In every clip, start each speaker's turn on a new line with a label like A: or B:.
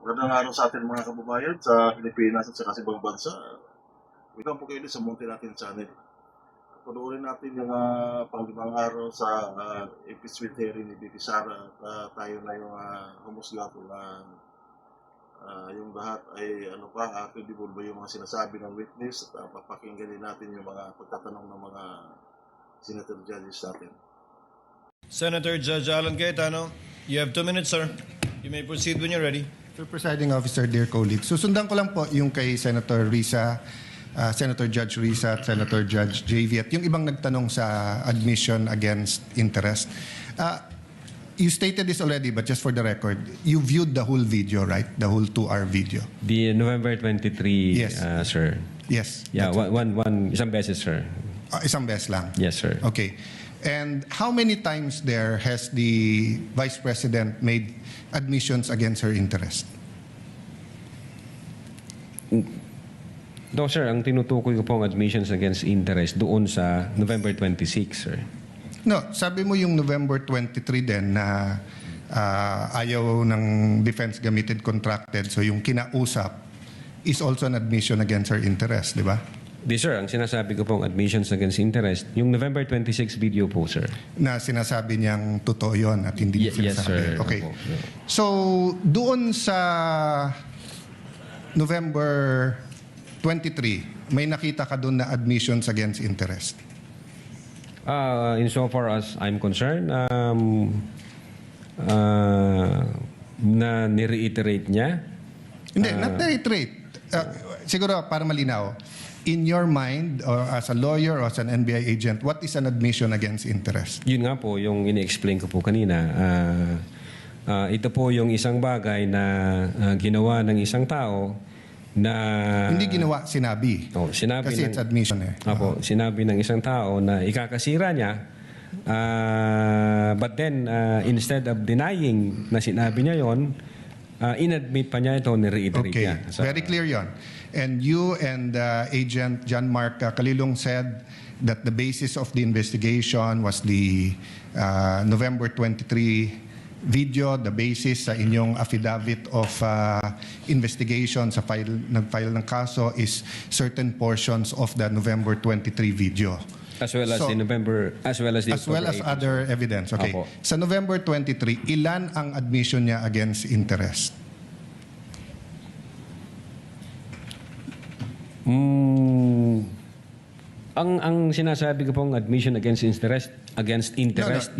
A: Magandang araw sa atin mga kababayan sa Pilipinas at sa ibang bansa. Welcome po kayo sa Munti Natin Channel. Panoorin natin yung panglimang araw sa impeachment hearing ni BP Sara at tayo na yung humusga po na yung lahat ay credible ba yung mga sinasabi ng witness at papakinggan din natin yung mga pagtatanong ng mga senator judges natin.
B: Senator Judge Alan Cayetano, you have 2 minutes, sir. You may proceed when you're ready.
C: Mr. Presiding Officer, dear colleagues, susundan ko lang po yung kay Senator Risa, Senator Judge Risa at Senator Judge JV at yung ibang nagtanong sa admission against interest. You stated this already, but just for the record, you viewed the whole video, right? The whole 2-hour video.
D: The November 23,
C: Yes.
D: Sir.
C: Yes.
D: Yeah, isang beses, sir.
C: Isang beses lang.
D: Yes, sir.
C: Okay. And how many times there has the Vice President made admissions against her interest?
D: No, sir. Ang tinutukoy ko po ang admissions against interest doon sa November 26, sir.
C: No, sabi mo yung November 23 din na ayaw ng defense gamitin contracted, so yung kinausap is also an admission against her interest, di ba?
D: Di, sir. Ang sinasabi ko pong admissions against interest, yung November 26 video po, sir.
C: Na sinasabi niyang totoo yun at hindi niya
D: Yes,
C: sinasabi.
D: sir.
C: Okay.
D: Opo.
C: So, doon sa November 23, may nakita ka doon na admissions against interest?
D: Insofar as I'm concerned, na nireiterate niya.
C: Hindi, not reiterate. Siguro para malinaw, in your mind, or as a lawyer or as an NBI agent, what is an admission against interest?
D: Yun nga po, yung ini-explain ko po kanina. Ito po yung isang bagay na ginawa ng isang tao na...
C: Hindi ginawa, sinabi.
D: Sinabi
C: Kasi it's admission eh.
D: Apo, sinabi ng isang tao na ikakasira niya, but then instead of denying na sinabi niya yon, inadmit pa niya ito, ni-reiterate
C: Okay,
D: niya.
C: very clear yon. And you and Agent John Mark Kalilong said that the basis of the investigation was the November 23 video, the basis sa inyong affidavit of investigation sa nag-file ng kaso is certain portions of the November 23 video.
D: As well as the November, as well as the
C: As well as
D: October 8.
C: other evidence. Okay.
D: Apo.
C: Sa November 23, ilan ang admission niya against interest?
D: Ang sinasabi ko pong admission against interest,
C: This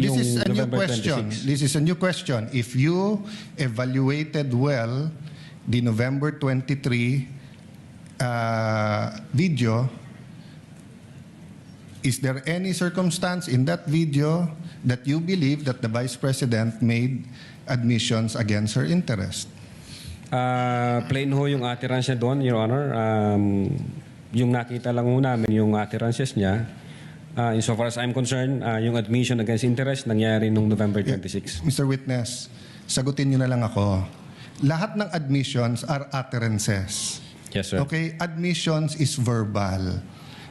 D: yung
C: is a new
D: November
C: question.
D: 26.
C: This is a new question. If you evaluated well the November 23 video, is there any circumstance in that video that you believe that the Vice President made admissions against her interest?
D: Plain ho yung utterance niya doon, Your Honor. Yung nakita lang ho namin yung utterances niya. Insofar as I'm concerned, yung admission against interest nangyari nung November 26.
C: Mr. Witness, sagutin niyo na lang ako. Lahat ng admissions are utterances.
D: Yes, sir.
C: Okay? Admissions is verbal.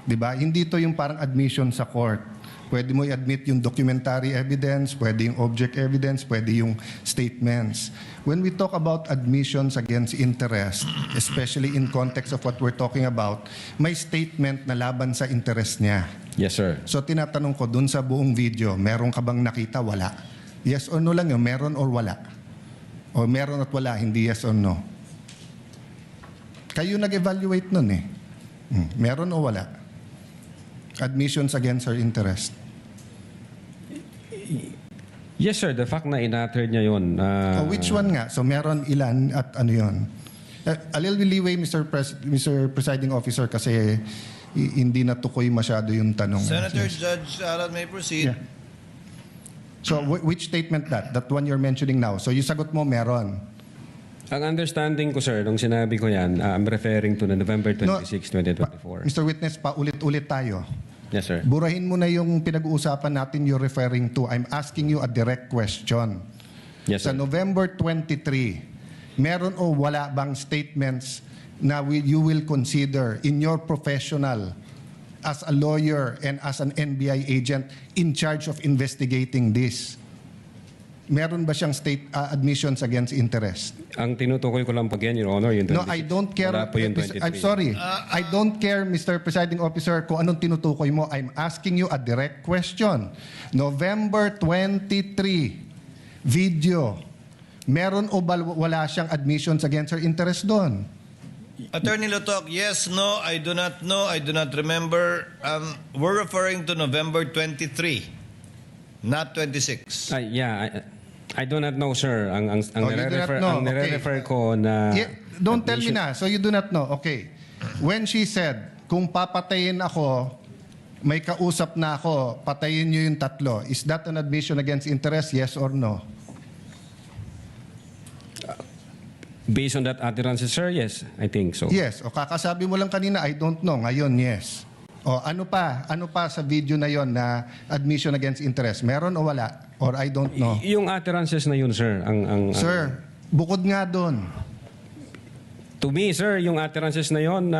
C: Diba? Hindi to yung parang admission sa court. Pwede mo i-admit yung documentary evidence, pwede yung object evidence, pwede yung statements. When we talk about admissions against interest, especially in context of what we're talking about, may statement na laban sa interest niya.
D: Yes, sir.
C: So tinatanong ko, dun sa buong video, meron ka bang nakita? Wala. Yes or no lang yun, meron or wala? O meron at wala, hindi yes or no? Kayo nag-evaluate nun eh. Meron o wala? Admissions against her interest.
D: Yes, sir. The fact na in-utter niya yun.
C: Which one nga? So meron ilan at ano yun? A little leeway, Mr. Presiding Officer, kasi hindi natukoy masyado yung tanong.
B: Senator
C: Yes.
B: Judge Alan may proceed.
C: Yeah. So which statement that? That one you're mentioning now. So yung sagot mo, meron.
D: Ang understanding ko, sir, nung sinabi ko yan, I'm referring to the November 26, 2024.
C: Mr. Witness, paulit-ulit tayo.
D: Yes, sir.
C: Burahin mo na yung pinag-uusapan natin you're referring to. I'm asking you a direct question.
D: Yes,
C: Sa
D: sir.
C: November 23, meron o wala bang statements na you will consider in your professional as a lawyer and as an NBI agent in charge of investigating this? meron ba siyang state admissions against interest?
D: Ang tinutukoy ko lang po again, Your Honor, yung 26.
C: No, I don't care.
D: Wala po yung 23.
C: I'm sorry. I don't care, Mr. Presiding Officer, kung anong tinutukoy mo. I'm asking you a direct question. November 23, video. Meron o wala siyang admissions against her interest doon?
B: Attorney Lotok, yes, no, I do not know, I do not remember. We're referring to November 23, not 26.
D: I do not know, sir. Ang
C: Oh, you do not know.
D: ang nire-refer
C: Okay.
D: ko na...
C: Yeah, don't tell me
D: admission-
C: na. So you do not know. Okay. When she said, kung papatayin ako, may kausap na ako, patayin niyo yung tatlo. Is that an admission against interest? Yes or no?
D: Based on that utterance, sir, yes, I think so.
C: Yes. O kakasabi mo lang kanina, I don't know. Ngayon, yes. O ano pa? Ano pa sa video na yon na admission against interest? Meron o wala? Or I don't know?
D: Yung utterances na yun, sir,
C: Sir, bukod nga doon.
D: to me, sir, yung utterances na yun,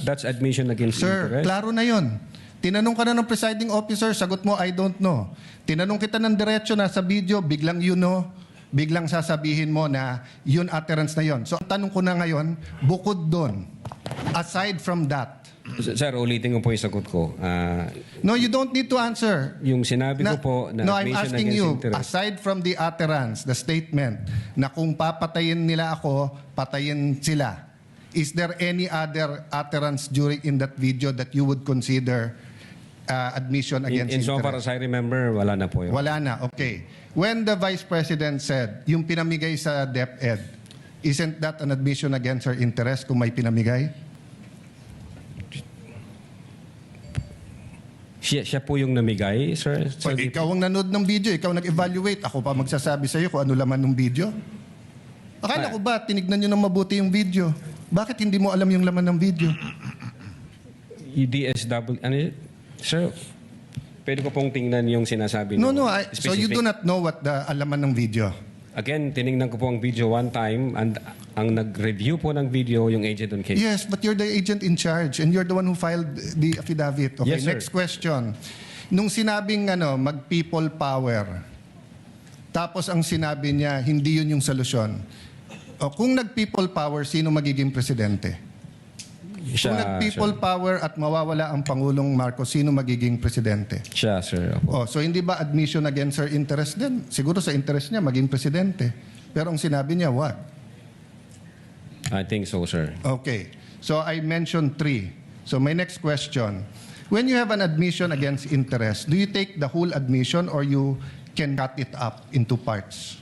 D: that's admission against
C: Sir,
D: interest.
C: klaro na yon. Tinanong ka na ng presiding officer, sagot mo, I don't know. Tinanong kita ng diretso na sa video, biglang you know, biglang sasabihin mo na yun utterance na yon. So, ang tanong ko na ngayon, bukod doon, aside from that,
D: Sir, ulitin ko po yung sagot ko.
C: no, you don't need to answer.
D: Yung sinabi ko po na
C: No, I'm
D: admission
C: asking
D: against
C: you,
D: interest.
C: aside from the utterance, the statement, na kung papatayin nila ako, patayin sila, is there any other utterance during in that video that you would consider admission against
D: In so far
C: interest?
D: as I remember, wala na po yun.
C: Wala na, okay. When the Vice President said, yung pinamigay sa DepEd, isn't that an admission against her interest kung may pinamigay?
D: Siya po yung namigay, sir?
C: So, ikaw ang nanood ng video, ikaw nag-evaluate, ako pa magsasabi sa iyo kung ano laman ng video. Akala ko ba, tinignan nyo ng mabuti yung video? Bakit hindi mo alam yung laman ng video?
D: DSW, ano yun? Sir, pwede ko pong tingnan yung sinasabi
C: No,
D: niyo.
C: no, so you do not know what the alaman ng video?
D: Again, tinignan ko po ang video one time and ang nag-review po ng video yung agent on case.
C: Yes, but you're the agent in charge and you're the one who filed the affidavit. Okay,
D: Yes, sir.
C: next question. Nung sinabing mag-people power, tapos ang sinabi niya, hindi yun yung solusyon. O, kung nag-people power, sino magiging presidente? Kung nag-people power at mawawala ang Pangulong Marcos, sino magiging presidente?
D: Siya, sir. Opo.
C: Oh, so hindi ba admission against her interest din? Siguro sa interest niya maging presidente. Pero ang sinabi niya, what?
D: I think so, sir.
C: Okay. So I mentioned 3. So my next question. When you have an admission against interest, do you take the whole admission or you can cut it up into parts?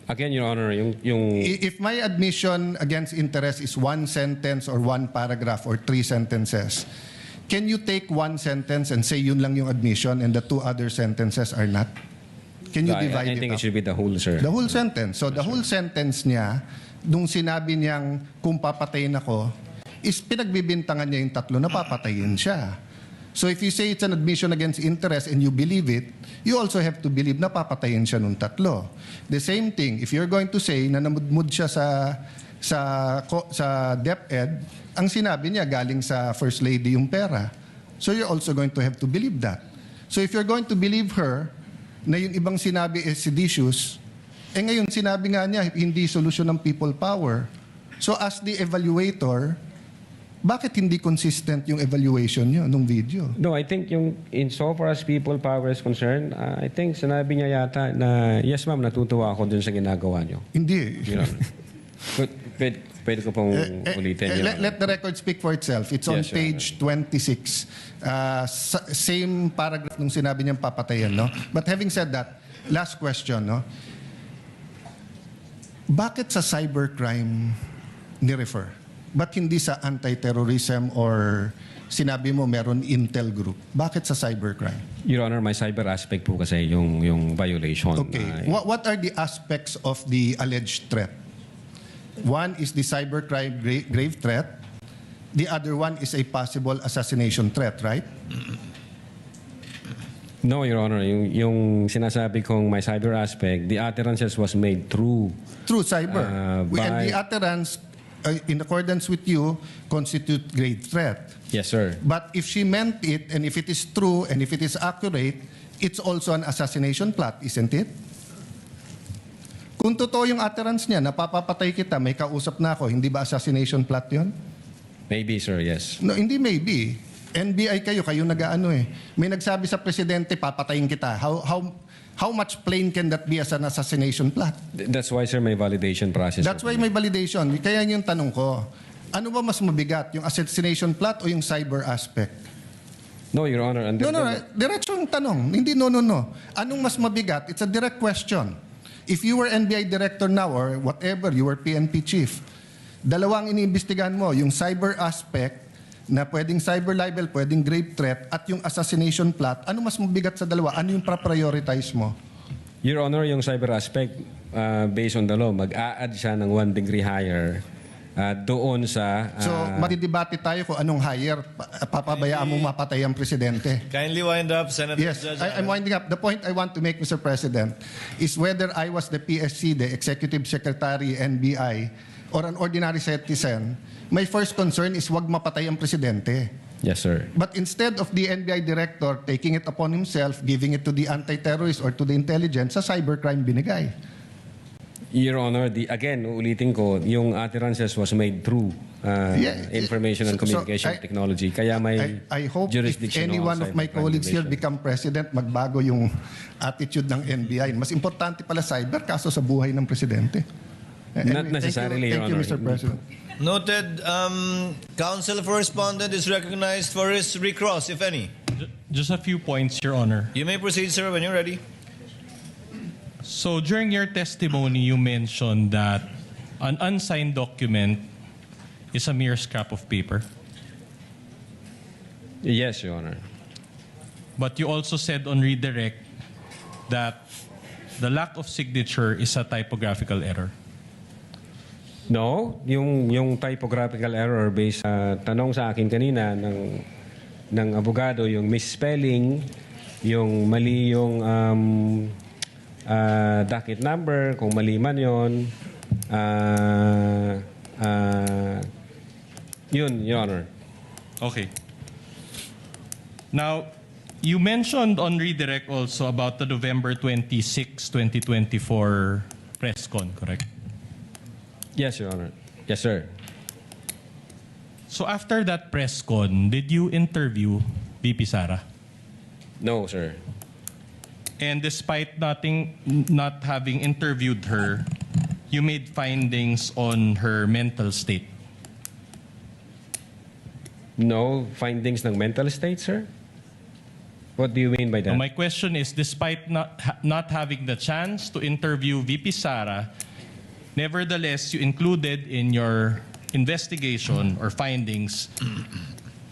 D: Again, Your Honor, yung
C: If my admission against interest is 1 sentence or 1 paragraph or 3 sentences, can you take 1 sentence and say yun lang yung admission and the 2 other sentences are not? Can you divide
D: I think
C: it
D: it
C: up?
D: should be the whole, sir.
C: The whole sentence. So the whole sentence niya, nung sinabi niyang kung papatayin ako, is pinagbibintangan niya yung tatlo na papatayin siya. So if you say it's an admission against interest and you believe it, you also have to believe na papatayin siya nung tatlo. The same thing, if you're going to say na namudmud siya sa DepEd, ang sinabi niya galing sa First Lady yung pera. So you're also going to have to believe that. So if you're going to believe her na yung ibang sinabi is seditious, ngayon sinabi nga niya hindi solusyon ng people power. So as the evaluator, bakit hindi consistent yung evaluation nyo nung video?
D: No, I think yung in so far as people power is concerned, I think sinabi niya yata na, yes ma'am, natutuwa ako dun sa ginagawa niyo.
C: Hindi.
D: Your Honor. Pwede ko pong ulitin. Your Honor.
C: Let the record speak for itself. It's on
D: Yes, Your
C: page 26. Same paragraph nung sinabi niyang papatayan, no? But having said that, last question, no? Bakit sa cybercrime ni-refer? Ba't hindi sa anti-terrorism or sinabi mo meron intel group? Bakit sa cybercrime?
D: Your Honor, my cyber aspect po kasi yung violation.
C: Okay. What are the aspects of the alleged threat? One is the cybercrime grave threat. The other one is a possible assassination threat, right?
D: No, Your Honor. Yung sinasabi kong my cyber aspect, the utterances was made through
C: Through cyber. And
D: by-
C: the utterance, in accordance with you, constitute grave threat.
D: Yes, sir.
C: But if she meant it, and if it is true, and if it is accurate, it's also an assassination plot, isn't it? Kung totoo yung utterance niya, napapapatay kita, may kausap na ako, hindi ba assassination plot yun?
D: Maybe, sir, yes.
C: No, hindi maybe. NBI kayo nag-aano eh. May nagsabi sa presidente, papatayin kita. How much plain can that be as an assassination plot?
D: That's why, sir, may validation process.
C: That's why may validation. Kaya yung tanong ko, ano ba mas mabigat, yung assassination plot o yung cyber aspect?
D: No, Your Honor.
C: No, diretso yung tanong. Hindi no. Anong mas mabigat? It's a direct question. If you were NBI director now or whatever, you were PNP chief, dalawang iniimbestigahan mo, yung cyber aspect na pwedeng cyber libel, pwedeng grave threat, at yung assassination plot, ano mas mabigat sa dalawa? Ano yung prioritize mo?
D: Your Honor, yung cyber aspect, based on the law, mag-a-add siya ng 1 degree higher doon sa...
C: So, matidebate tayo kung anong higher, papabayaan mo mapatay ang presidente.
B: Kindly wind up, Senator
C: Yes,
B: Judge.
C: I'm winding up. The point I want to make, Mr. President, is whether I was the PSC, the Executive Secretary, NBI, or an ordinary citizen, my first concern is wag mapatay ang presidente.
D: Yes, sir.
C: But instead of the NBI director taking it upon himself, giving it to the anti-terrorist or to the intelligence, sa cybercrime binigay.
D: Your Honor, again, ulitin ko, yung utterances was made through information and communication technology. Kaya may
C: I hope if
D: jurisdiction
C: any one of my
D: cybercrime
C: colleagues here
D: division.
C: become president, magbago yung attitude ng NBI. Mas importante pala cyber kaso sa buhay ng presidente.
D: Not necessarily,
C: Thank you,
D: Your
C: Mr.
D: Honor.
C: President.
B: Noted. Counsel for respondent is recognized for his recross, if any.
E: Just a few points, Your Honor.
B: You may proceed, sir, when you're ready.
E: So during your testimony, you mentioned that an unsigned document is a mere scrap of paper.
D: Yes, Your Honor.
E: But you also said on redirect that the lack of signature is a typographical error.
D: No, yung typographical error based sa tanong sa akin kanina ng abogado, yung misspelling, yung mali yung docket number, kung mali man yun, yun, Your Honor.
E: Okay. Now, you mentioned on redirect also about the November 26, 2024 press con, correct?
D: Yes, Your Honor. Yes, sir.
E: So after that press con, did you interview VP Sara?
D: No, sir.
E: And despite not having interviewed her, you made findings on her mental state.
D: No findings ng mental state, sir? What do you mean by that?
E: So my question is, despite not having the chance to interview VP Sara, nevertheless, you included in your investigation or findings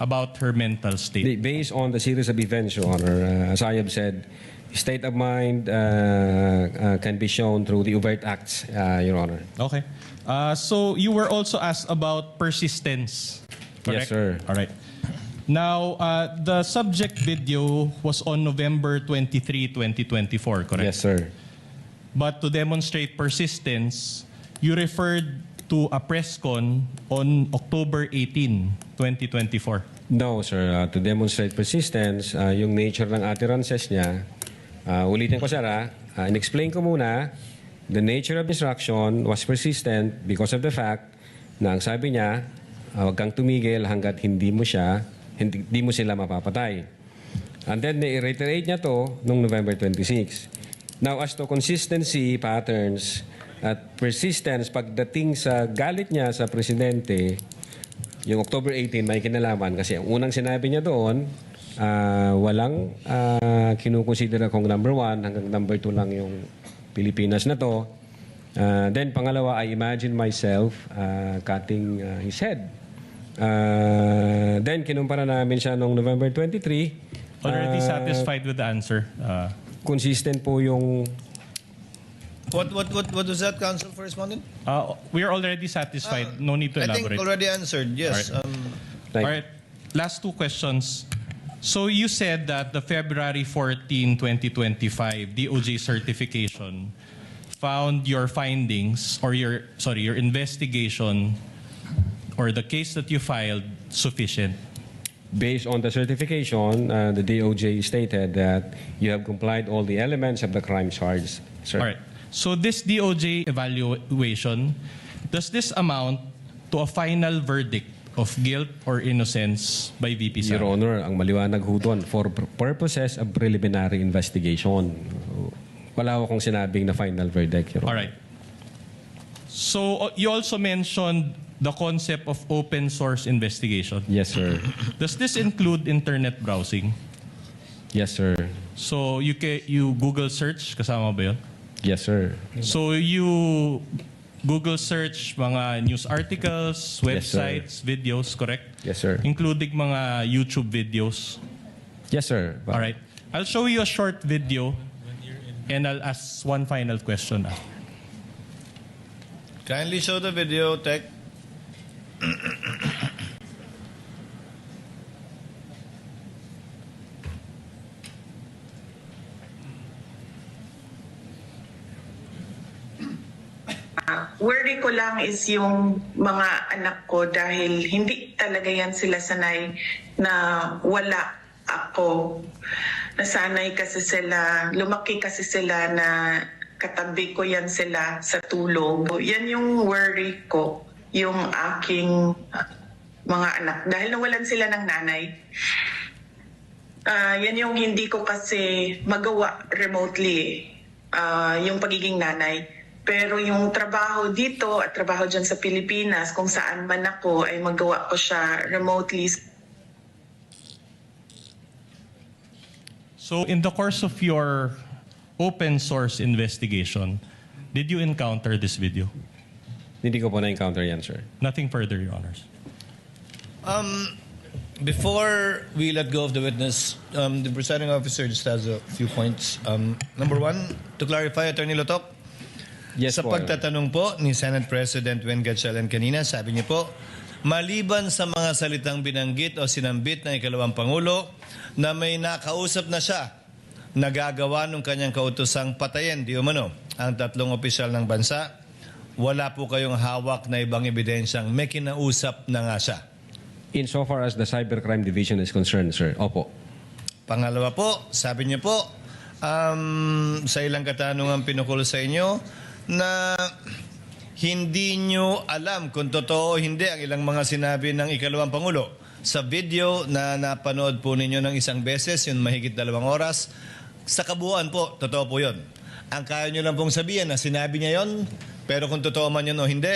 E: about her mental state.
D: Based on the series of events, Your Honor, as I have said, state of mind can be shown through the overt acts, Your Honor.
E: Okay. So you were also asked about persistence, correct?
D: Yes, sir.
E: All right. Now, the subject video was on November 23, 2024, correct?
D: Yes, sir.
E: But to demonstrate persistence, you referred to a press con on October 18, 2024.
D: No, sir. To demonstrate persistence, yung nature ng utterances niya, ulitin ko, sir, in-explain ko muna, the nature of instruction was persistent because of the fact na ang sabi niya, huwag kang tumigil hanggat hindi mo sila mapapatay. And then, i-reiterate niya to noong November 26. Now, as to consistency, patterns, at persistence, pagdating sa galit niya sa presidente, yung October 18, may kinalaman kasi ang unang sinabi niya doon, walang kinukonsidera kong number 1 hanggang number 2 lang yung Pilipinas na to. Then pangalawa, I imagine myself cutting his head. Then kinumpara namin siya noong November 23.
E: Already satisfied with the answer?
D: Consistent po yung...
B: What was that, counsel for respondent?
E: We are already satisfied. No need to
B: I
E: elaborate.
B: think already answered, yes.
E: All
D: Like,
E: All right. Last two questions. So you said that the February 14, 2025 DOJ certification found your findings or your investigation or the case that you filed sufficient.
D: based on the certification, the DOJ stated that you have complied all the elements of the crime charge, sir.
E: All right. So this DOJ evaluation, does this amount to a final verdict of guilt or innocence by VP
D: Your
E: Sara?
D: Honor, ang maliwanag ho doon, for purposes of preliminary investigation. Wala akong sinabing na final verdict, Your
E: All
D: Honor.
E: right. So you also mentioned the concept of open source investigation.
D: Yes, sir.
E: Does this include internet browsing?
D: Yes, sir.
E: So you Google search, kasama ba yun?
D: Yes, sir.
E: So you Google search mga news articles,
D: Yes, sir.
E: websites, videos, correct?
D: Yes, sir.
E: Including mga YouTube videos.
D: Yes, sir.
E: All right. I'll show you a short video and I'll ask one final question.
B: Kindly show the video, Tech.
F: Worry ko lang is yung mga anak ko dahil hindi talaga yan sila sanay na wala ako. Nasanay kasi sila, lumaki kasi sila na katabi ko yan sila sa tulog. Yan yung worry ko, yung aking mga anak. Dahil nawalan sila ng nanay. Yan yung hindi ko kasi magawa remotely, yung pagiging nanay. Pero yung trabaho dito at trabaho dyan sa Pilipinas, kung saan man ako, ay magawa ko siya remotely.
E: So in the course of your open source investigation, did you encounter this video?
D: Hindi ko po na-encounter yan, sir.
E: Nothing further, Your Honors.
B: Before we let go of the witness, the presiding officer just has a few points. Number one, to clarify, Attorney Lotok,
D: Yes
B: sa
D: po.
B: pagtatanong po ni Senate President Wen Gatchalian kanina, sabi niyo po, maliban sa mga salitang binanggit o sinambit ng ikalawang Pangulo na may nakausap na siya, nagagawa ng kanyang kautosang patayin, di umano, ang tatlong opisyal ng bansa, wala po kayong hawak na ibang ebidensyang may kinausap na nga siya.
D: Insofar as the Cybercrime Division is concerned, sir, opo.
B: Pangalawa po, sabi niyo po, sa ilang katanungan pinukul sa inyo, na hindi nyo alam kung totoo o hindi ang ilang mga sinabi ng ikalawang Pangulo. Sa video na napanood po ninyo ng isang beses, yun mahigit 2 oras, sa kabuuan po, totoo po yun. Ang kaya nyo lang pong sabihin na sinabi niya yon, pero kung totoo man yun o hindi,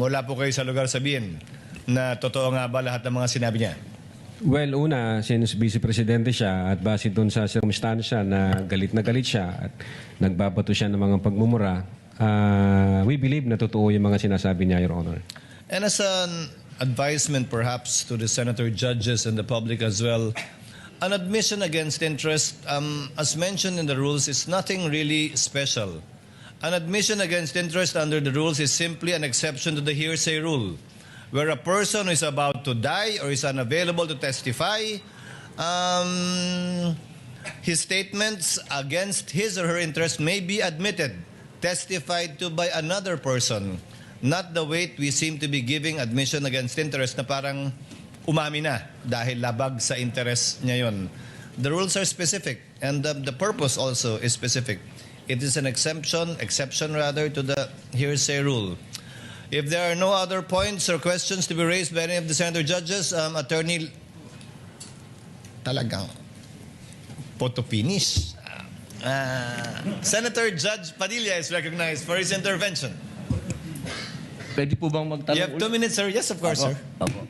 B: wala po kayo sa lugar sabihin na totoo nga ba lahat ng mga sinabi niya.
D: Well, una, since Vice Presidente siya at base doon sa circumstansya na galit siya at nagbabato siya ng mga pagmumura, we believe na totoo yung mga sinasabi niya, Your Honor.
B: And as an advisement perhaps to the senator judges and the public as well, an admission against interest, as mentioned in the rules, is nothing really special. An admission against interest under the rules is simply an exception to the hearsay rule, where a person who is about to die or is unavailable to testify, his statements against his or her interest may be admitted, testified to by another person, not the weight we seem to be giving admission against interest na parang umami na dahil labag sa interest niya yun. The rules are specific and the purpose also is specific. It is an exception to the hearsay rule. If there are no other points or questions to be raised by any of the senator judges, Attorney, talagang photo finish. Senator Judge Padilla is recognized for his intervention.
G: Pwede po bang magtanong
B: You have 2 minutes, sir. Yes, of course, sir.
G: Opo.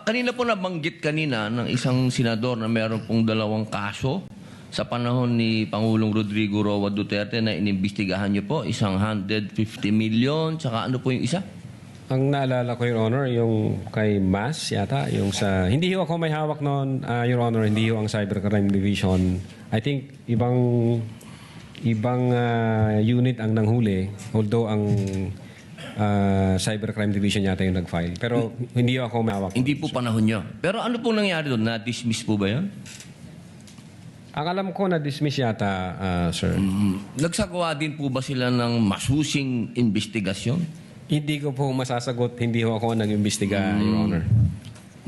G: Kanina po nabanggit kanina ng isang senador na meron pong 2 kaso sa panahon ni Pangulong Rodrigo Roa Duterte na inimbestigahan niyo po, isang 150 million, tsaka ano po yung isa?
D: Ang naalala ko, Your Honor, yung kay Mas yata, yung sa... Hindi ho ako may hawak noon, Your Honor, hindi ho ang Cybercrime Division. I think ibang unit ang nanghuli, although ang Cybercrime Division yata yung nag-file. Pero hindi ho ako may hawak.
G: Hindi po panahon niyo. Pero ano pong nangyari doon? Na-dismiss po ba yun?
D: Ang alam ko na-dismiss yata, sir.
G: Nagsagawa din po ba sila ng masusing investigasyon?
D: Hindi ko po masasagot, hindi ho ako nag-imbestiga, Your Honor.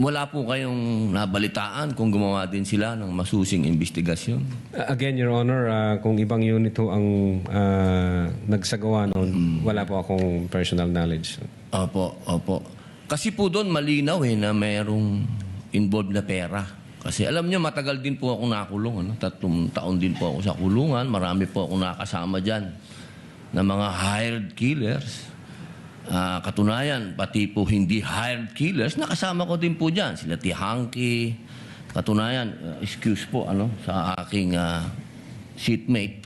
G: wala po kayong nabalitaan kung gumawa din sila ng masusing investigasyon?
D: Again, Your Honor, kung ibang unit ho ang nagsagawa noon, wala po akong personal knowledge.
G: Opo, opo. Kasi po doon malinaw na mayroong involved na pera. Kasi alam niyo, matagal din po ako nakulong. 3 taon din po ako sa kulungan. Marami po ako nakasama dyan na mga hired killers. Katunayan, pati po hindi hired killers, nakasama ko din po dyan. Sila Tihangki. Katunayan, excuse po sa aking seatmate.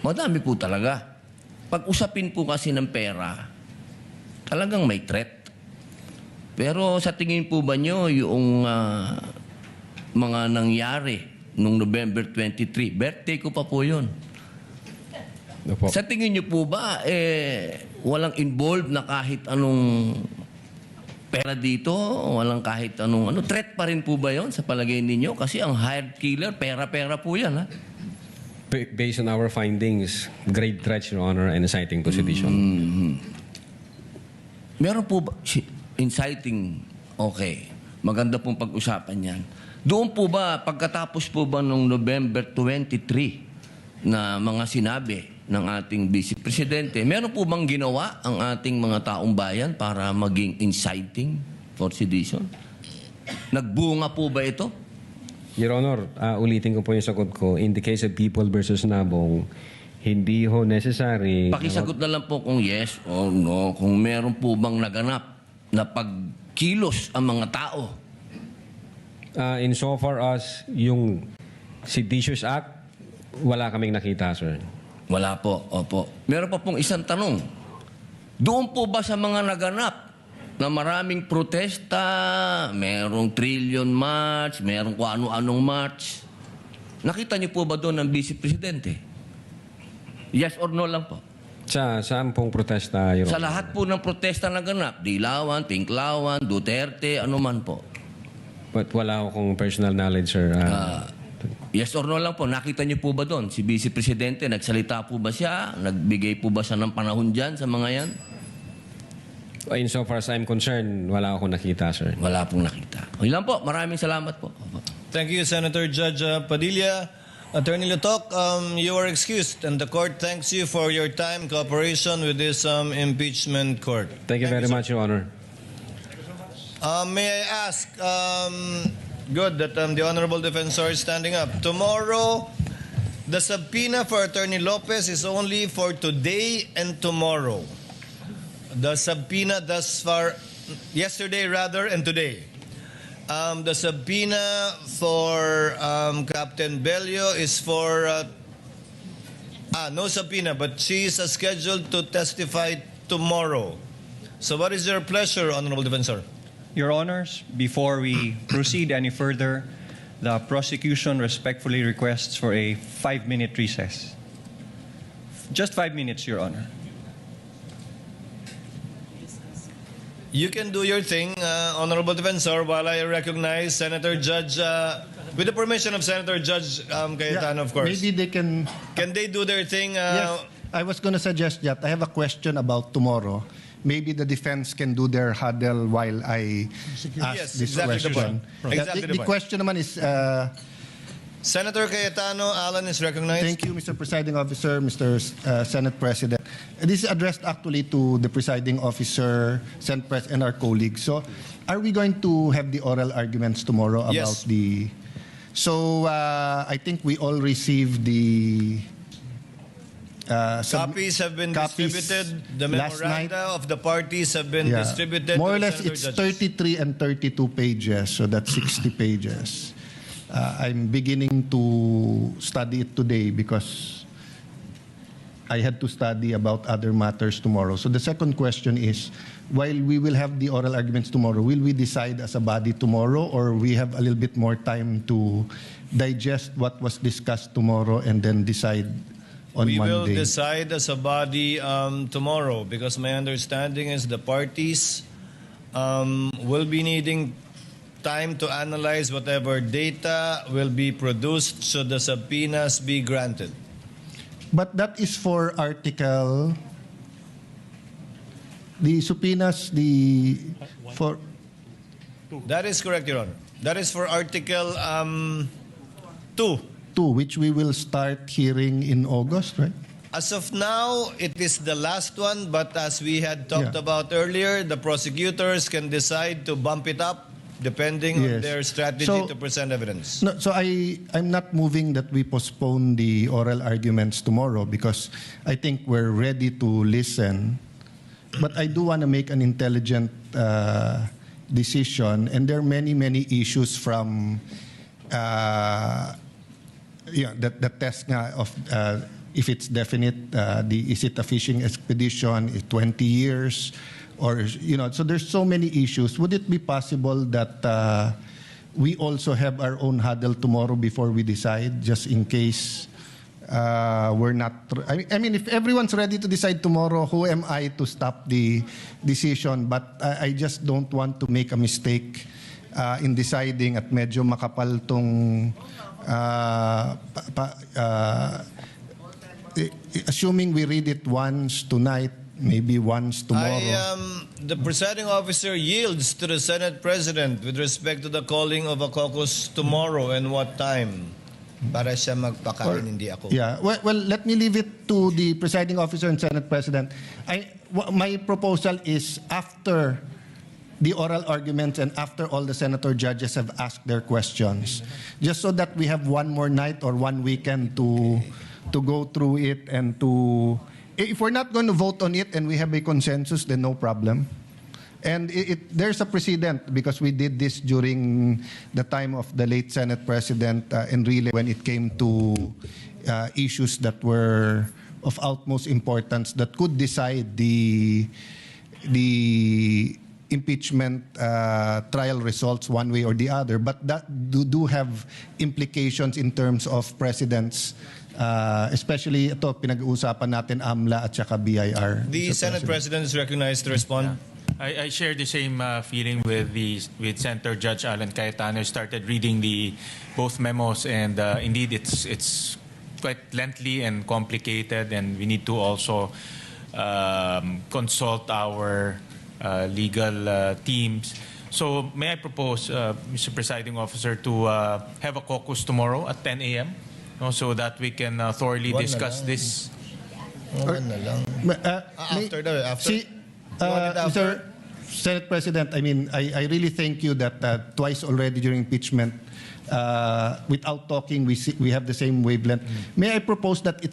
G: Madami po talaga. Pag usapin po kasi ng pera, talagang may threat. Pero sa tingin po ba nyo yung mga nangyari nung November 23, birthday ko pa po yun.
D: Opo.
G: Sa tingin nyo po ba, walang involved na kahit anong pera dito? Walang kahit anong threat pa rin po ba yon sa palagay ninyo? Kasi ang hired killer, pera-pera po yan, ha?
D: Based on our findings, grave threats, Your Honor, and inciting to sedition.
G: Meron po ba, inciting, okay. Maganda pong pag-usapan yan. Doon po ba, pagkatapos po ba nung November 23 na mga sinabi ng ating Vice Presidente, meron po bang ginawa ang ating mga taong bayan para maging inciting for sedition? Nagbunga po ba ito?
D: Your Honor, ulitin ko po yung sagot ko. In the case of People versus Nabong, hindi ho necessary.
G: Pakisagot na lang po kung yes or no, kung meron po bang naganap na pagkilos ang mga tao.
D: Insofar as yung Seditious Act, wala kaming nakita, sir.
G: Wala po, opo. Meron pa pong isang tanong. Doon po ba sa mga naganap na maraming protesta, merong trillion march, merong kung ano-anong march, nakita niyo po ba doon ng Vice Presidente? Yes or no lang po?
D: Saan pong protesta, Your
G: Sa
D: Honor?
G: lahat po ng protesta na ganap, Dilawan, Tinklawan, Duterte, ano man po.
D: But wala akong personal knowledge, sir.
G: Yes or no lang po, nakita niyo po ba doon? Si Vice Presidente, nagsalita po ba siya? Nagbigay po ba siya ng panahon dyan sa mga yan?
D: Insofar as I'm concerned, wala akong nakita, sir.
G: Wala pong nakita. Okay lang po, maraming salamat po. Opo.
B: Thank you, Senator Judge Padilla. Attorney Lutok, you are excused and the court thanks you for your time and cooperation with this impeachment court.
D: Thank you very much, Your Honor.
B: May I ask, good that the Honorable Defensor is standing up. Tomorrow, the subpoena for Attorney Lopez is only for today and tomorrow. The subpoena thus far, yesterday rather, and today. The subpoena for Captain Bello is for, no subpoena, but she is scheduled to testify tomorrow. So what is your pleasure, Honorable Defensor?
H: Your Honors, before we proceed any further, the prosecution respectfully requests for a 5-minute recess. Just 5 minutes, Your Honor.
B: You can do your thing, Honorable Defensor, while I recognize Senator Judge, with the permission of Senator Judge Cayetano, of course.
C: Maybe they can.
B: Can they do their thing?
C: Yes, I was going to suggest that. I have a question about tomorrow. Maybe the defense can do their huddle while I ask
B: Yes,
C: this
B: exactly the
C: question.
B: point. Exactly the
C: The
B: point.
C: question naman is,
B: Senator Cayetano, Alan is recognized.
C: thank you, Mr. Presiding Officer, Mr. Senate President. This is addressed actually to the Presiding Officer, Senate President, and our colleagues. So, are we going to have the oral arguments tomorrow about
B: Yes.
C: the... So, I think we all received the...
B: Copies have been
C: copies
B: distributed. The
C: last night.
B: memoranda of the parties have been
C: Yeah.
B: distributed.
C: More or
B: to
C: less,
B: Senator
C: it's
B: judges.
C: 33 and 32 pages, so that's 60 pages. I'm beginning to study it today because I had to study about other matters tomorrow. So the second question is, while we will have the oral arguments tomorrow, will we decide as a body tomorrow, or we have a little bit more time to digest what was discussed tomorrow and then decide on
B: We will
C: Monday?
B: decide as a body tomorrow, because my understanding is the parties will be needing time to analyze whatever data will be produced should the subpoenas be granted.
C: But that is for article. The subpoenas, for
B: That is correct, Your Honor. That is for Article 2.
C: 2, which we will start hearing in August, right?
B: As of now, it is the last one, but as we had talked
C: Yeah.
B: about earlier, the prosecutors can decide to bump it up depending on
C: Yes.
B: their strategy
C: So-
B: to present evidence.
C: No, so I'm not moving that we postpone the oral arguments tomorrow because I think we're ready to listen. But I do want to make an intelligent decision, and there are many, many issues from the test nga of if it's definite, is it a fishing expedition, is 20 years, or, so there's so many issues. Would it be possible that we also have our own huddle tomorrow before we decide, just in case we're not... I mean, if everyone's ready to decide tomorrow, who am I to stop the decision? But I just don't want to make a mistake in deciding at medyo makapal tong... assuming we read it once tonight, maybe once tomorrow.
B: The presiding officer yields to the Senate President with respect to the calling of a caucus tomorrow and what time. Para siya magpakain, hindi ako.
C: Yeah. Well, let me leave it to the presiding officer and Senate President. My proposal is after the oral arguments and after all the senator judges have asked their questions, just so that we have one more night or one weekend to go through it and to... If we're not going to vote on it and we have a consensus, then no problem. And there's a precedent because we did this during the time of the late Senate President Enrile when it came to issues that were of utmost importance that could decide the impeachment trial results one way or the other, but that do have implications in terms of precedents, especially ito pinag-uusapan natin AMLA at saka BIR.
B: The Senate President is recognized to respond.
I: I share the same feeling with Senator Judge Alan Cayetano. I started reading both memos, and indeed it's quite lengthy and complicated, and we need to also consult our legal teams. So may I propose, Mr. Presiding Officer, to have a caucus tomorrow at 10 a.m. So that we can thoroughly discuss this.
B: After.
C: Mr. Senate President, I mean, I really thank you that twice already during impeachment, without talking, we have the same wavelength. May I propose that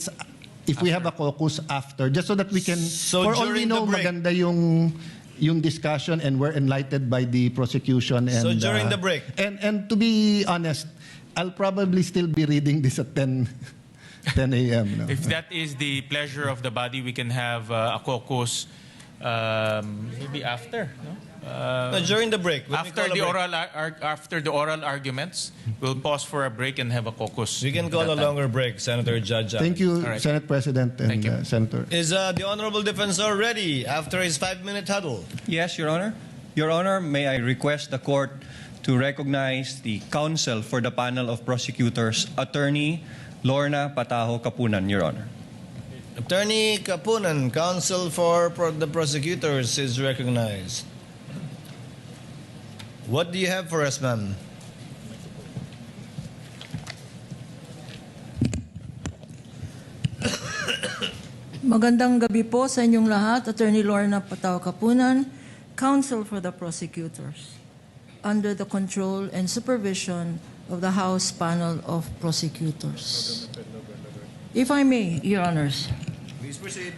C: if we have a caucus after, just so that we can,
B: So
C: for all we
B: during the
C: know,
B: break.
C: maganda yung discussion and we're enlightened by the prosecution. And,
B: So during the break.
C: And to be honest, I'll probably still be reading this at 10 a.m. No?
I: If that is the pleasure of the body, we can have a caucus maybe after. No?
B: During the break. when we
I: After
B: call a
I: the
B: break.
I: after the oral arguments, we'll pause for a break and have a caucus.
B: We can call
I: at
B: a
I: that time.
B: longer break, Senator Judge.
C: Thank you,
I: All right.
C: Senate President and
I: Thank you.
C: Senator.
B: Is the Honorable Defensor ready after his 5-minute huddle?
H: Yes, Your Honor. Your Honor, may I request the court to recognize the counsel for the panel of prosecutors, Attorney Lorna Pataho Kapunan, Your Honor.
B: Attorney Kapunan, counsel for the prosecutors, is recognized. What do you have for us, ma'am?
J: Magandang gabi po sa inyong lahat. Attorney Lorna Pataho Kapunan, counsel for the prosecutors, under the control and supervision of the House Panel of Prosecutors. If I may, Your Honors.
B: Please proceed.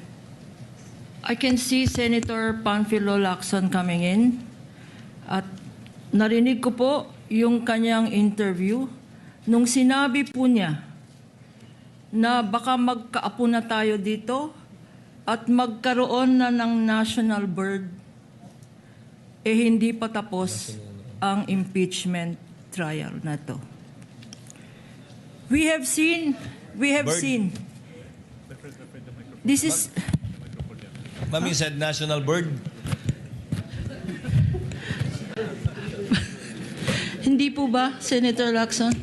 J: I can see Senator Panfilo Lacson coming in at narinig ko po yung kanyang interview nung sinabi po niya na baka magkaapo na tayo dito at magkaroon na ng national bird, hindi pa tapos ang impeachment trial na to. We have seen, this is,
B: Ma'am, you said national bird.
J: hindi po ba, Senator Lacson?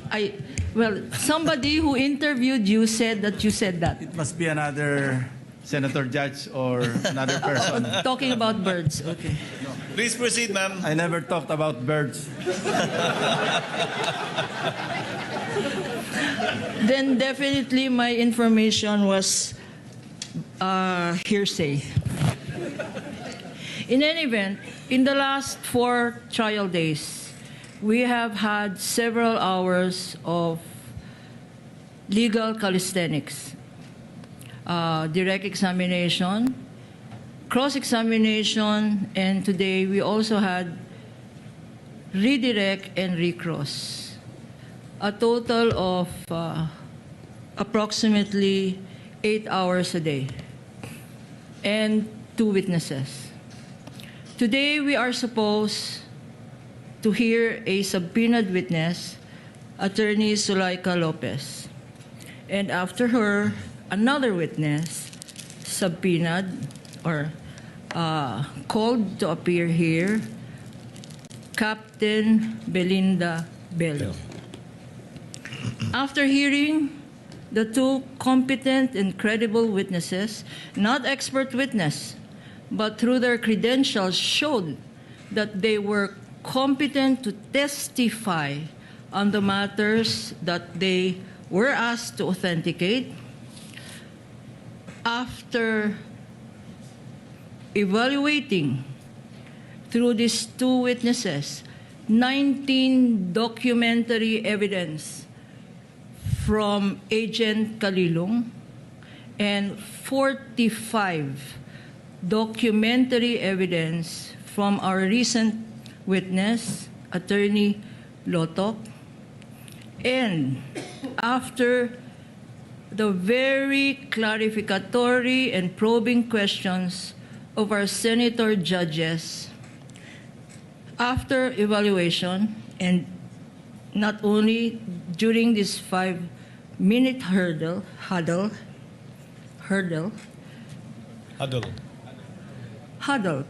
J: Well, somebody who interviewed you said that you said that.
K: It must be another senator judge or another person.
J: Talking about birds, okay.
B: Please proceed, ma'am.
K: I never talked about birds.
J: Then definitely my information was hearsay. In any event, in the last 4 trial days, we have had several hours of legal calisthenics, direct examination, cross-examination, and today we also had redirect and recross. A total of approximately 8 hours a day, and 2 witnesses. Today we are supposed to hear a subpoenaed witness, Attorney Zulaika Lopez. And after her, another witness, subpoenaed or called to appear here, Captain Belinda Bello. After hearing the 2 competent and credible witnesses, not expert witness, but through their credentials showed that they were competent to testify on the matters that they were asked to authenticate. After evaluating through these 2 witnesses, 19 documentary evidence from Agent Kalilong and 45 documentary evidence from our recent witness, Attorney Lotok. And after the very clarificatory and probing questions of our senator judges, after evaluation, and not only during this 5-minute huddle,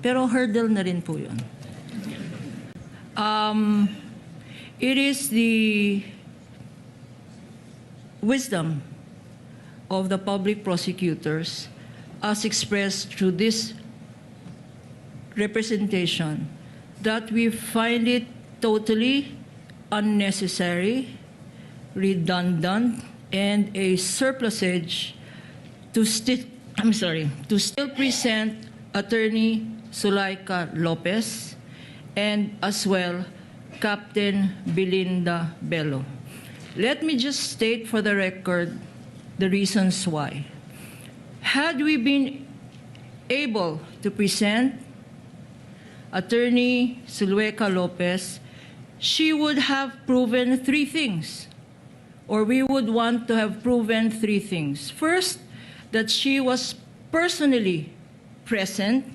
J: pero hurdle na rin po yun. It is the wisdom of the public prosecutors as expressed through this representation that we find it totally unnecessary, redundant, and a surplusage to still present Attorney Zulaika Lopez and as well Captain Belinda Bello. Let me just state for the record the reasons why. Had we been able to present Attorney Zulaika Lopez, she would have proven 3 things, or we would want to have proven 3 things. First, that she was personally present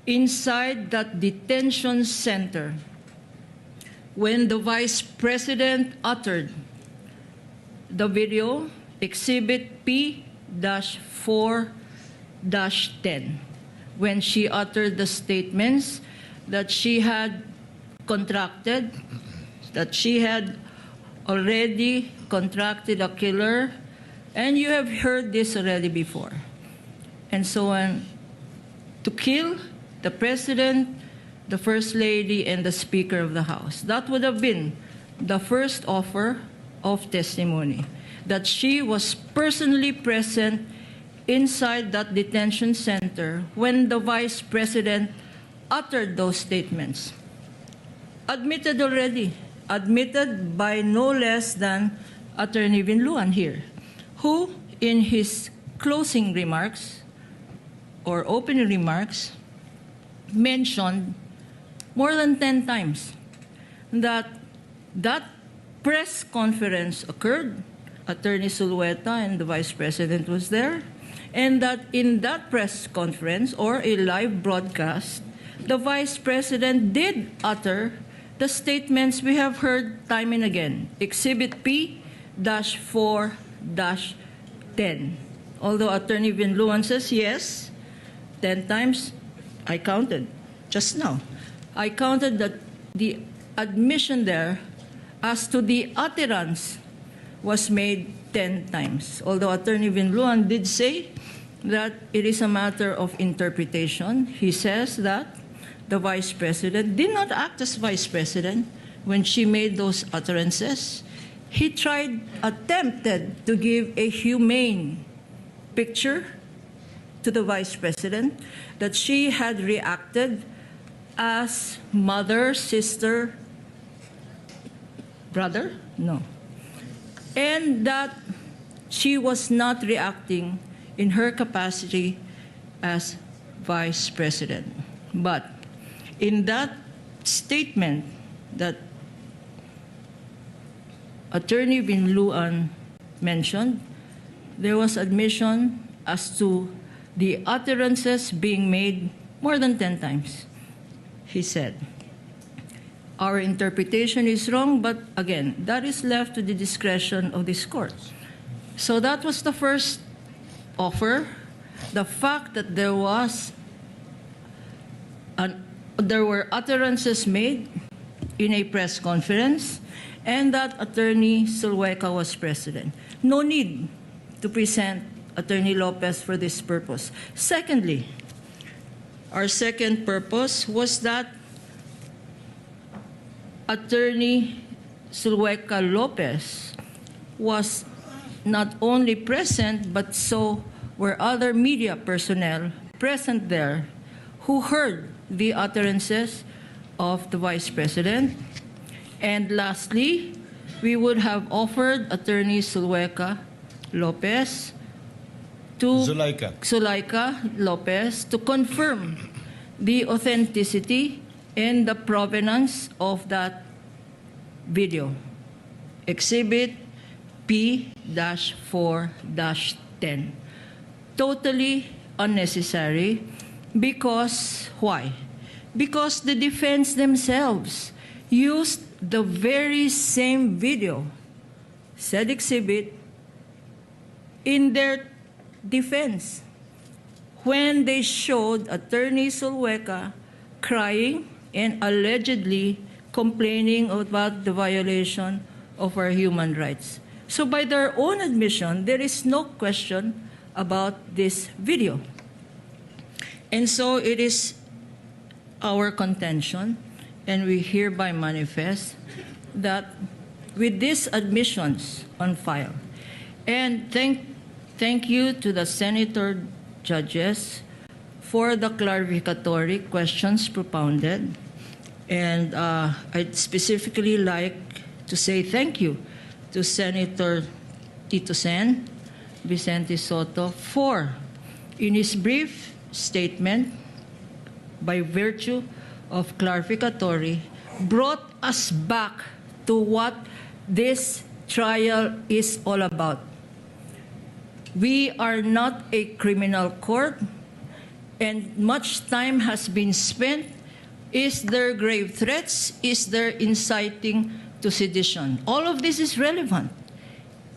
J: inside that detention center when the Vice President uttered the video, Exhibit P-4-10, when she uttered the statements that she had contracted, that she had already contracted a killer, and you have heard this already before, and so on, to kill the President, the First Lady, and the Speaker of the House. That would have been the first offer of testimony, that she was personally present inside that detention center when the Vice President uttered those statements. Admitted already, admitted by no less than Attorney Vinluan here, who in his closing remarks or opening remarks mentioned more than 10 times that that press conference occurred, Attorney Zulueta and the Vice President was there, and that in that press conference or a live broadcast, the Vice President did utter the statements we have heard time and again, Exhibit P-4-10. Although Attorney Vinluan says yes, 10 times, I counted just now. I counted that the admission there as to the utterance was made 10 times. Although Attorney Vinluan did say that it is a matter of interpretation, he says that the Vice President, did not act as Vice President when she made those utterances. He attempted to give a humane picture to the Vice President that she had reacted as mother, sister, brother? No. And that she was not reacting in her capacity as Vice President. But in that statement that Attorney Binluan mentioned, there was admission as to the utterances being made more than 10 times. He said, our interpretation is wrong, but again, that is left to the discretion of this court. So that was the first offer. The fact that there were utterances made in a press conference and that Attorney Zulueta was president. No need to present Attorney Lopez for this purpose. Secondly, our second purpose was that Attorney Zulueta Lopez was not only present, but so were other media personnel present there who heard the utterances of the Vice President. And lastly, we would have offered Attorney Zulueta Lopez Zulaika Lopez to confirm the authenticity and the provenance of that video, Exhibit P-4-10. Totally unnecessary because, why? Because the defense themselves used the very same video, said exhibit, in their defense when they showed Attorney Zulueta crying and allegedly complaining about the violation of our human rights. So by their own admission, there is no question about this video. And so it is our contention, and we hereby manifest that with these admissions on file, and thank you to the senator judges for the clarificatory questions propounded. And I'd specifically like to say thank you to Senator Tito Sen, Vicente Soto, for, in his brief statement, by virtue of clarificatory, brought us back to what this trial is all about. We are not a criminal court, and much time has been spent. Is there grave threats? Is there inciting to sedition? All of this is relevant.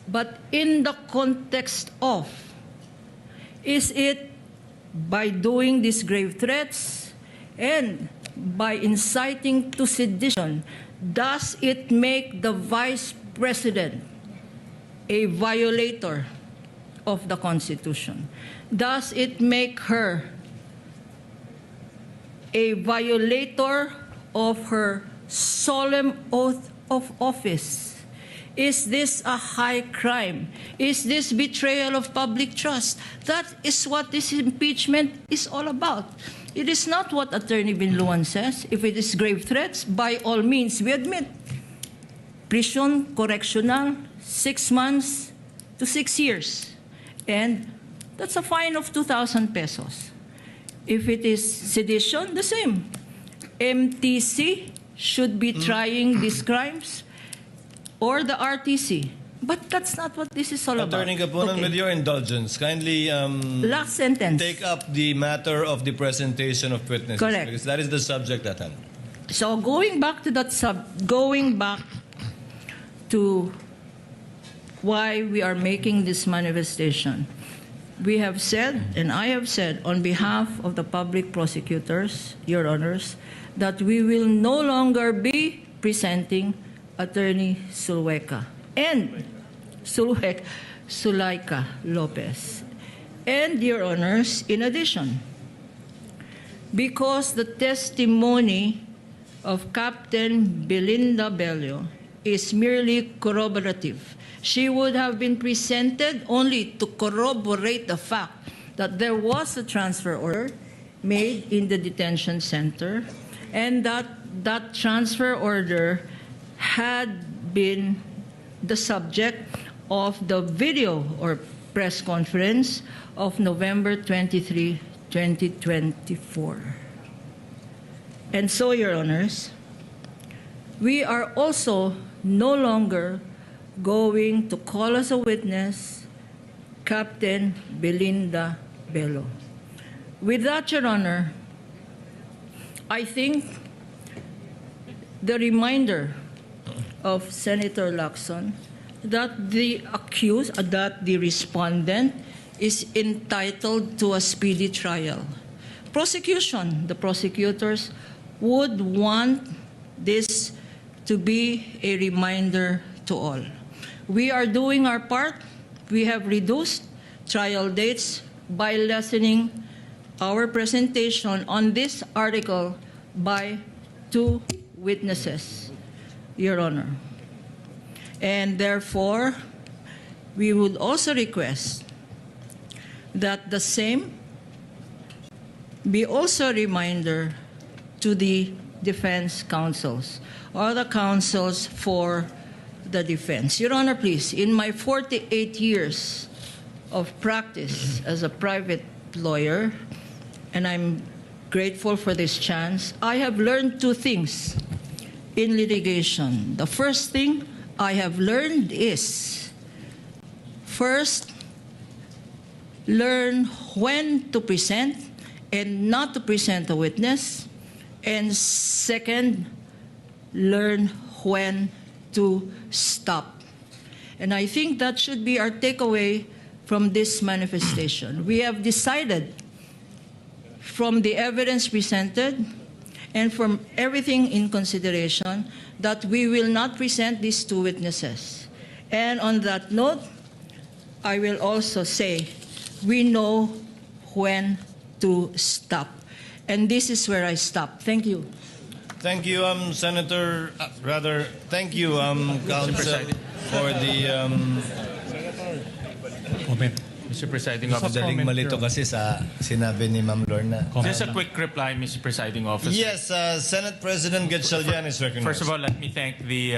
J: But in the context of, is it by doing these grave threats and by inciting to sedition, does it make the Vice President a violator of the Constitution? Does it make her a violator of her solemn oath of office? Is this a high crime? Is this betrayal of public trust? That is what this impeachment is all about. It is not what Attorney Binluan says. If it is grave threats, by all means, we admit. Prison correctional, 6 months to 6 years. And that's a fine of 2,000 pesos. If it is sedition, the same. MTC should be trying these crimes, or the RTC. But that's not what this is all about.
B: Attorney Gapunan, with your indulgence, kindly
J: last sentence.
B: Take up the matter of the presentation of witnesses.
J: Correct.
B: Because that is the subject at hand.
J: So going back to that going back to why we are making this manifestation, we have said, and I have said on behalf of the public prosecutors, Your Honors, that we will no longer be presenting Attorney Zulueta and Zulaika Lopez. And, Your Honors, in addition, because the testimony of Captain Belinda Bello is merely corroborative. She would have been presented only to corroborate the fact that there was a transfer order made in the detention center and that that transfer order had been the subject of the video or press conference of November 23, 2024. And so, Your Honors, we are also no longer going to call as a witness Captain Belinda Bello. With that, Your Honor, I think the reminder of Senator Lacson that the accused, that the respondent is entitled to a speedy trial. Prosecution, the prosecutors would want this to be a reminder to all. We are doing our part. We have reduced trial dates by lessening our presentation on this article by 2 witnesses, Your Honor. And therefore, we would also request that the same be also a reminder to the defense counsels or the counsels for the defense. Your Honor, please, in my 48 years of practice as a private lawyer, and I'm grateful for this chance, I have learned 2 things in litigation. The first thing I have learned is, first, learn when to present and not to present a witness, and second, learn when to stop. And I think that should be our takeaway from this manifestation. We have decided from the evidence presented and from everything in consideration that we will not present these 2 witnesses. And on that note, I will also say we know when to stop. And this is where I stop. Thank you.
B: Thank you, Senator. Thank you, Counsel, for the
I: Comment. Mr. Presiding Officer.
B: madaling malito kasi sa sinabi ni Ma'am Lorna.
I: Just a quick reply, Mr. Presiding Officer.
B: Yes, Senate President Gatchalian is recognized.
I: First of all, let me thank the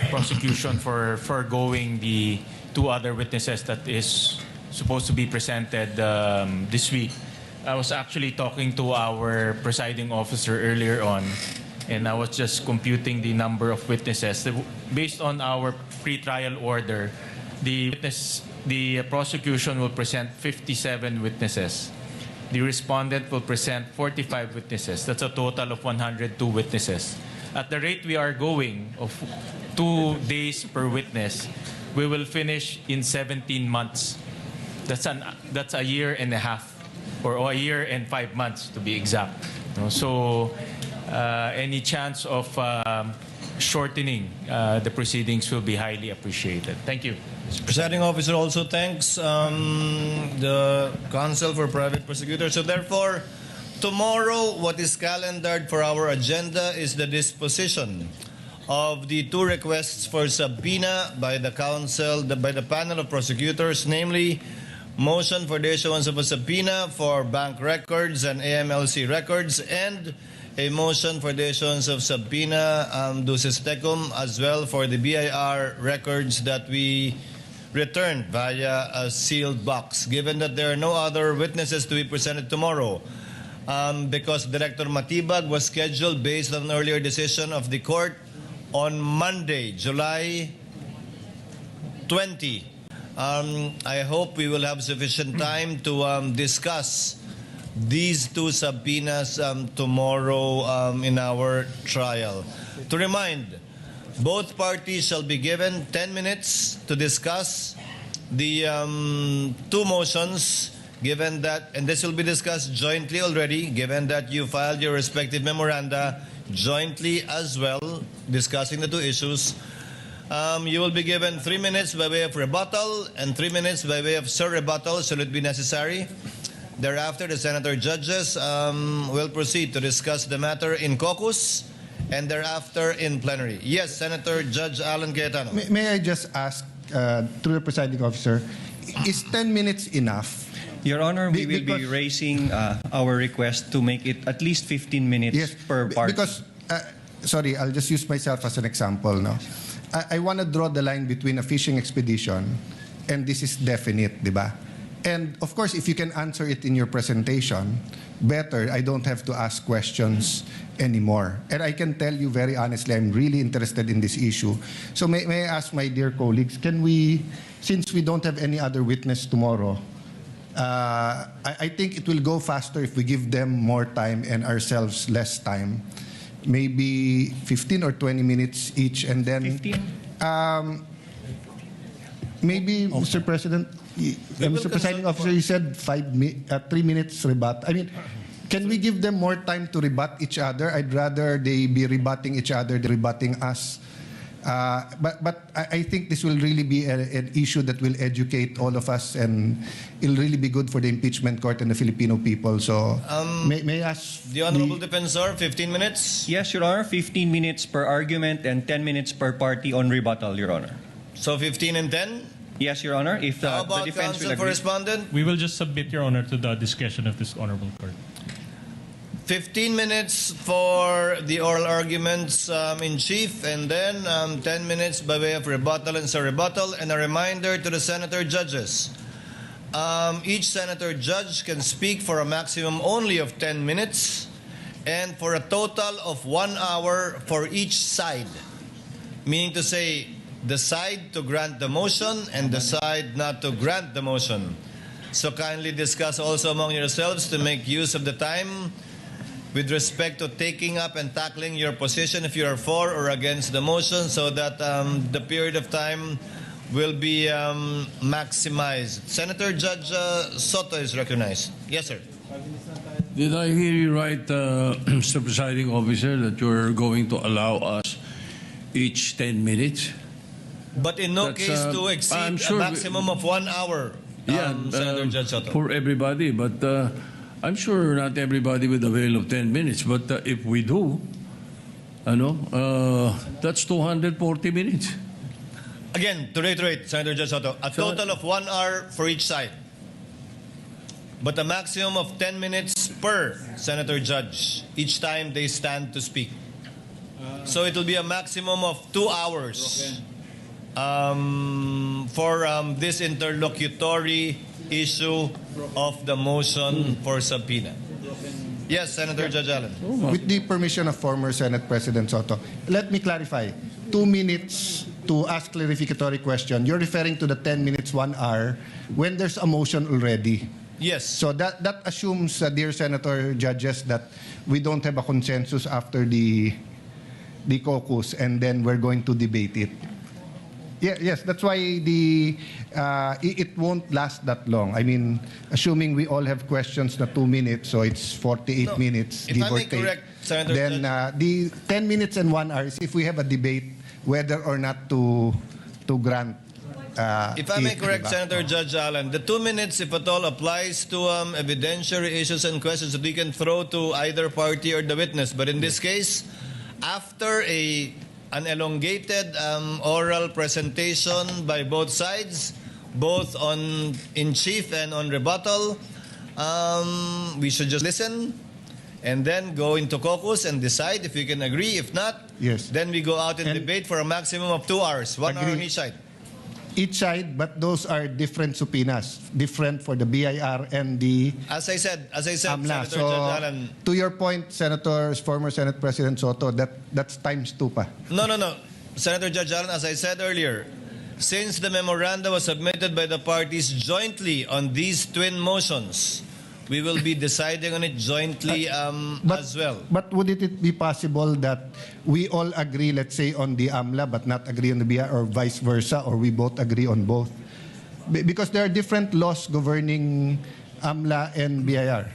I: prosecution for foregoing the 2 other witnesses that is supposed to be presented this week. I was actually talking to our presiding officer earlier on, and I was just computing the number of witnesses. Based on our pre-trial order, the prosecution will present 57 witnesses. The respondent will present 45 witnesses. That's a total of 102 witnesses. At the rate we are going, of 2 days per witness, we will finish in 17 months. That's a year and a half, or a year and 5 months to be exact. So any chance of shortening the proceedings will be highly appreciated. Thank you.
B: Presiding officer also thanks the Counsel for Private Prosecutors. So therefore, tomorrow, what is calendared for our agenda is the disposition of the 2 requests for subpoena by the counsel, by the panel of prosecutors, namely motion for the issuance of a subpoena for bank records and AMLC records, and a motion for the issuance of subpoena ducis tecum as well for the BIR records that we returned via a sealed box. Given that there are no other witnesses to be presented tomorrow, because Director Matibag was scheduled based on an earlier decision of the court on Monday, July 20. I hope we will have sufficient time to discuss these 2 subpoenas tomorrow in our trial. To remind, both parties shall be given 10 minutes to discuss the 2 motions, given that, and this will be discussed jointly already, given that you filed your respective memoranda jointly as well, discussing the 2 issues. You will be given 3 minutes by way of rebuttal and 3 minutes by way of surrebuttal, should it be necessary. Thereafter, the senator judges will proceed to discuss the matter in caucus and thereafter in plenary. Yes, Senator Judge Alan Cayetano.
C: May I just ask, through the presiding officer, is 10 minutes enough?
H: Your Honor, we will be
C: Because-
H: raising our request to make it at least 15 minutes
C: Yes,
H: per party.
C: because, sorry, I'll just use myself as an example. No? I want to draw the line between a fishing expedition and this is definite, di ba? And of course, if you can answer it in your presentation, better. I don't have to ask questions anymore. And I can tell you very honestly, I'm really interested in this issue. So may I ask my dear colleagues, can we, since we don't have any other witness tomorrow, I think it will go faster if we give them more time and ourselves less time. Maybe 15 or 20 minutes each, and then
H: 15?
C: maybe, Mr. President, Mr. Presiding Officer, you said 3 minutes rebut. I mean, can we give them more time to rebut each other? I'd rather they be rebutting each other than rebutting us. But I think this will really be an issue that will educate all of us, and it'll really be good for the impeachment court and the Filipino people. So may I ask
B: The Honorable Defensor, 15 minutes.
H: Yes, Your Honor, 15 minutes per argument and 10 minutes per party on rebuttal, Your Honor.
B: So 15 and 10.
H: Yes, Your Honor, if
B: How
H: the
B: about
H: defense will
B: counsel for
H: agree.
B: respondent?
E: We will just submit, Your Honor, to the discretion of this honorable court.
B: 15 minutes for the oral arguments in chief, and then 10 minutes by way of rebuttal and rebuttal. And a reminder to the senator judges. Each senator judge can speak for a maximum only of 10 minutes and for a total of 1 hour for each side. Meaning to say, the side to grant the motion and the side not to grant the motion. So kindly discuss also among yourselves to make use of the time with respect to taking up and tackling your position if you are for or against the motion, so that the period of time will be maximized. Senator Judge Soto is recognized. Yes, sir.
L: Did I hear you right, Mr. Presiding Officer, that you're going to allow us each 10 minutes?
B: But in no
L: That's,
B: case to exceed
L: I'm
B: a
L: sure
B: maximum of 1 hour, Senator Judge Soto.
L: for everybody, but I'm sure not everybody will avail of 10 minutes. But if we do, that's 240 minutes.
B: Again, to reiterate, Senator Judge Soto, a total of 1 hour for each side. But a maximum of 10 minutes per Senator Judge each time they stand to speak. So it will be a maximum of 2 hours for this interlocutory issue of the motion for subpoena. Yes, Senator Judge Allen.
C: with the permission of former Senate President Soto, let me clarify. 2 minutes to ask clarificatory question. You're referring to the 10 minutes, 1 hour, when there's a motion already.
B: Yes.
C: So that assumes, dear Senator Judges, that we don't have a consensus after the caucus, and then we're going to debate it. Yeah, yes, that's why it won't last that long. I mean, assuming we all have questions na 2 minutes, so it's 48 minutes,
B: If
C: give
B: I
C: or
B: may
C: take.
B: correct, Senator
C: Then the 10 minutes and 1 hour is if we have a debate whether or not to grant.
B: If I may
C: it,
B: correct,
C: diba?
B: Senator Judge Allen, the 2 minutes, if at all, applies to evidentiary issues and questions that we can throw to either party or the witness. But in this case, after an elongated oral presentation by both sides, both in chief and on rebuttal, we should just listen and then go into caucus and decide if we can agree. If not,
C: Yes.
B: then we go out and
C: And-
B: debate for a maximum of 2 hours, 1 hour on
C: Agree.
B: each side.
C: Each side, but those are different subpoenas, different for the BIR and the
B: As I said,
C: AMLA.
B: Senator Judge Allen.
C: To your point, former Senate President Soto, that's times 2 pa.
B: No. Senator Judge Allen, as I said earlier, since the memoranda was submitted by the parties jointly on these twin motions, we will be deciding on it jointly as well.
C: But would it be possible that we all agree, let's say, on the AMLA but not agree on the BIR, or vice versa, or we both agree on both? Because there are different laws governing AMLA and BIR.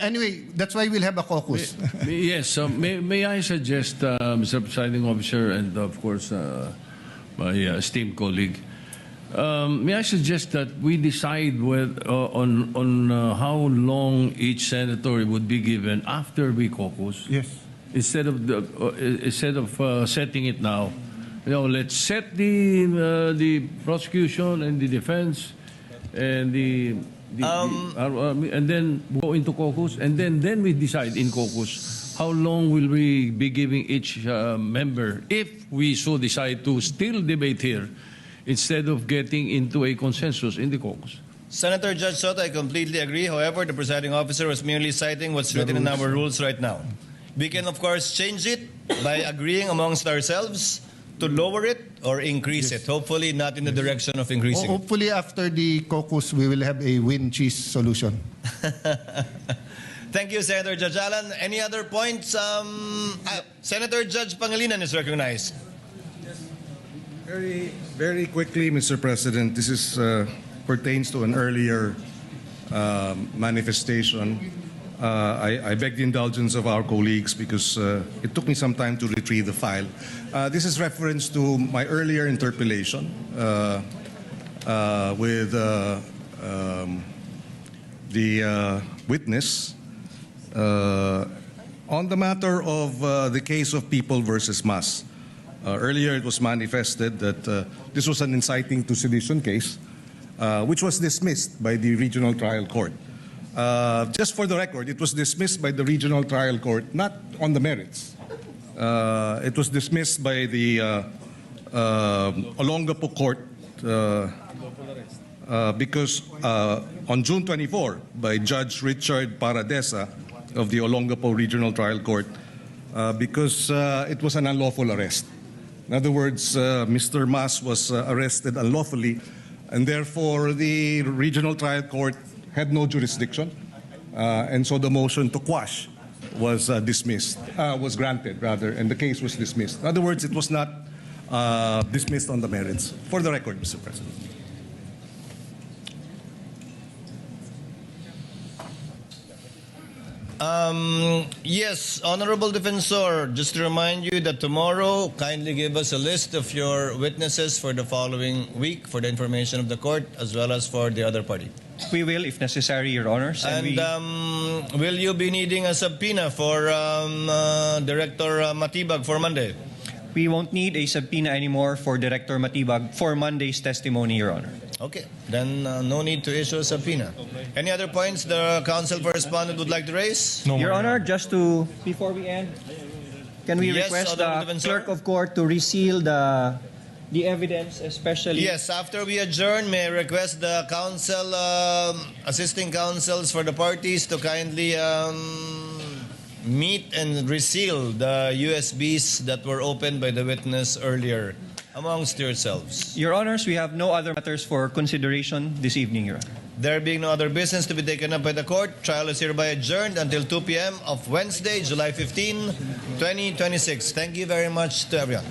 C: Anyway, that's why we'll have a caucus.
L: Yes, so may I suggest, Mr. Presiding Officer, and of course, my esteemed colleague, may I suggest that we decide on how long each senator would be given after we caucus?
C: Yes.
L: Instead of setting it now. Let's set the prosecution and the defense and and then go into caucus, and then we decide in caucus how long will we be giving each member if we so decide to still debate here instead of getting into a consensus in the caucus.
B: Senator Judge Soto, I completely agree. However, the presiding officer was merely citing what's written in our rules right now. We can, of course, change it by agreeing amongst ourselves to lower it or increase it. Hopefully not in the direction of increasing it.
C: Hopefully after the caucus, we will have a win-cheese solution.
B: Thank you, Senator Judge Alan. Any other points? Senator Judge Pangilinan is recognized.
M: Very quickly, Mr. President, this is pertains to an earlier manifestation. I beg the indulgence of our colleagues because it took me some time to retrieve the file. This is reference to my earlier interpellation with the witness on the matter of the case of People versus Mas. Earlier, it was manifested that this was an inciting to sedition case, which was dismissed by the regional trial court. Just for the record, it was dismissed by the regional trial court, not on the merits. It was dismissed by the Olongapo court because on June 24, by Judge Richard Paradesa of the Olongapo Regional Trial Court, because it was an unlawful arrest. In other words, Mr. Mas was arrested unlawfully, and therefore the regional trial court had no jurisdiction, and so the motion to quash was dismissed, was granted rather, and the case was dismissed. In other words, it was not dismissed on the merits. For the record, Mr. President.
B: Yes, Honorable Defensor, just to remind you that tomorrow, kindly give us a list of your witnesses for the following week for the information of the court as well as for the other party.
H: We will, if necessary, Your Honors.
B: And will you be needing a subpoena for Director Matibag for Monday?
H: We won't need a subpoena anymore for Director Matibag for Monday's testimony, Your Honor.
B: Okay, then no need to issue a subpoena. Any other points the counsel for respondent would like to raise?
H: No, Your Honor, just to, before we end, can we
B: Yes,
H: request
B: Honorable
H: the
B: Defensor.
H: clerk of court to reseal the evidence, especially...
B: Yes, after we adjourn, may I request the counsel, assisting counsels for the parties to kindly meet and reseal the USBs that were opened by the witness earlier amongst yourselves.
H: Your Honors, we have no other matters for consideration this evening, Your Honor.
B: There being no other business to be taken up by the court, trial is hereby adjourned until 2 p.m. of Wednesday, July 15, 2026. Thank you very much to everyone.